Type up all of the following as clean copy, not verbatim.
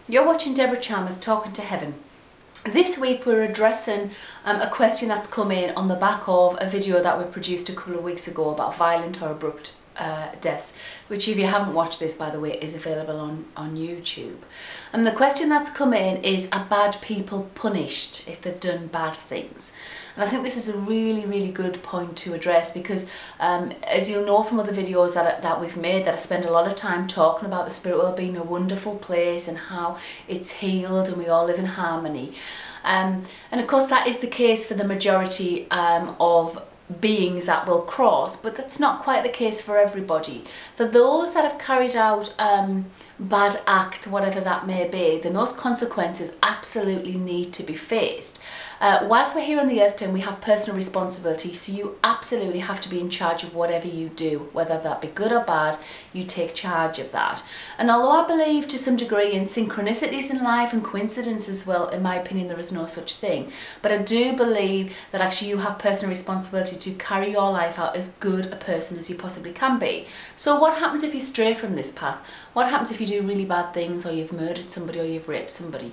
You're watching Debra Chalmers Talking to Heaven. This week we're addressing a question that's come in on the back of a video that we produced a couple of weeks ago about violent or abrupt deaths, which, if you haven't watched this, by the way, is available on YouTube. And the question that's come in is, are bad people punished if they've done bad things? And I think this is a really good point to address because as you'll know from other videos that we've made, that I spend a lot of time talking about the spirit world being a wonderful place and how it's healed and we all live in harmony. And of course that is the case for the majority of beings that will cross, but that's not quite the case for everybody. For those that have carried out bad acts, whatever that may be, then those consequences absolutely need to be faced. Whilst we're here on the earth plane, we have personal responsibility, so you absolutely have to be in charge of whatever you do, whether that be good or bad. You take charge of that. And although I believe to some degree in synchronicities in life and coincidences, well, in my opinion there is no such thing, but I do believe that actually you have personal responsibility to carry your life out as good a person as you possibly can be. So what happens if you stray from this path? What happens if you do really bad things, or you've murdered somebody, or you've raped somebody?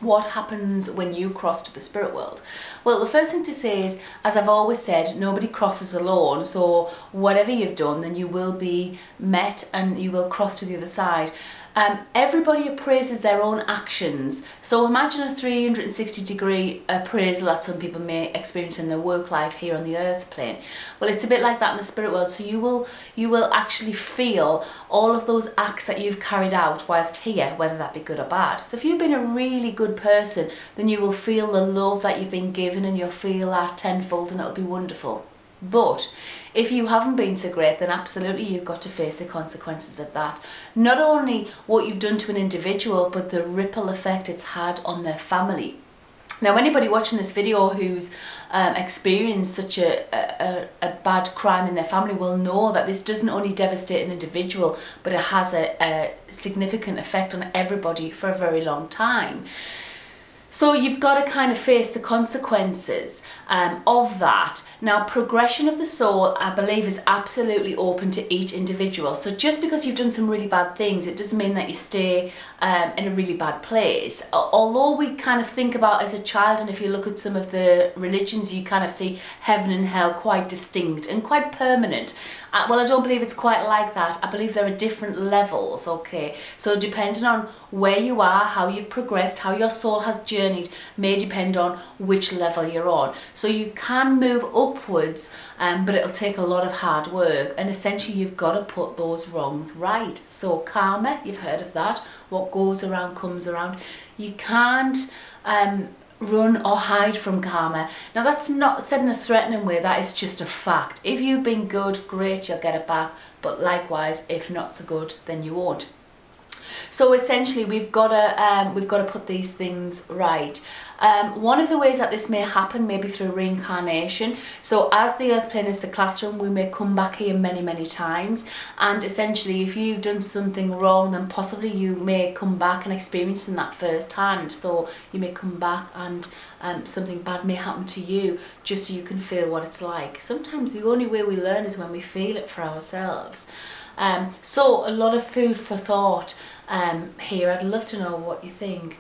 What happens when you cross to the spirit world? Well, the first thing to say is, as I've always said, nobody crosses alone. So whatever you've done, then you will be met and you will cross to the other side. Everybody appraises their own actions. So imagine a 360-degree appraisal that some people may experience in their work life here on the earth plane. Well, it's a bit like that in the spirit world. So you will actually feel all of those acts that you've carried out whilst here, whether that be good or bad. So if you've been a really good person, then you will feel the love that you've been given, and you'll feel that tenfold, and it'll be wonderful. But if you haven't been so great, then absolutely you've got to face the consequences of that. Not only what you've done to an individual, but the ripple effect it's had on their family. Now, anybody watching this video who's experienced such a bad crime in their family will know that this doesn't only devastate an individual, but it has a significant effect on everybody for a very long time. So you've got to kind of face the consequences of that. Now, progression of the soul, I believe, is absolutely open to each individual. So just because you've done some really bad things, it doesn't mean that you stay in a really bad place. Although we kind of think about as a child, and if you look at some of the religions, you kind of see heaven and hell quite distinct and quite permanent. Well, I don't believe it's quite like that. I believe there are different levels, okay? So depending on where you are, how you've progressed, how your soul has journeyed, may depend on which level you're on. So you can move upwards, but it'll take a lot of hard work, and essentially you've got to put those wrongs right. So karma, you've heard of that. What goes around comes around. You can't run or hide from karma. Now, that's not said in a threatening way, that is just a fact. If you've been good, great, you'll get it back, but likewise, if not so good, then you won't. So essentially we've got to put these things right. One of the ways that this may happen may be through reincarnation. So as the earth plane is the classroom, we may come back here many times, and essentially if you've done something wrong, then possibly you may come back and experience that firsthand. So you may come back and something bad may happen to you, just so you can feel what it's like. Sometimes the only way we learn is when we feel it for ourselves. So a lot of food for thought here. I'd love to know what you think.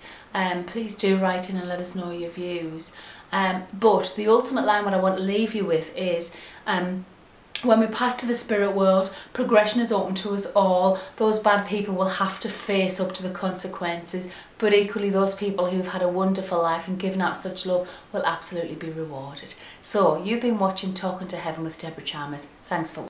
Please do write in and let us know your views. But the ultimate line, what I want to leave you with is, when we pass to the spirit world, progression is open to us all. Those bad people will have to face up to the consequences, but equally those people who've had a wonderful life and given out such love will absolutely be rewarded. So you've been watching Talking to Heaven with Debra Chalmers. Thanks for watching.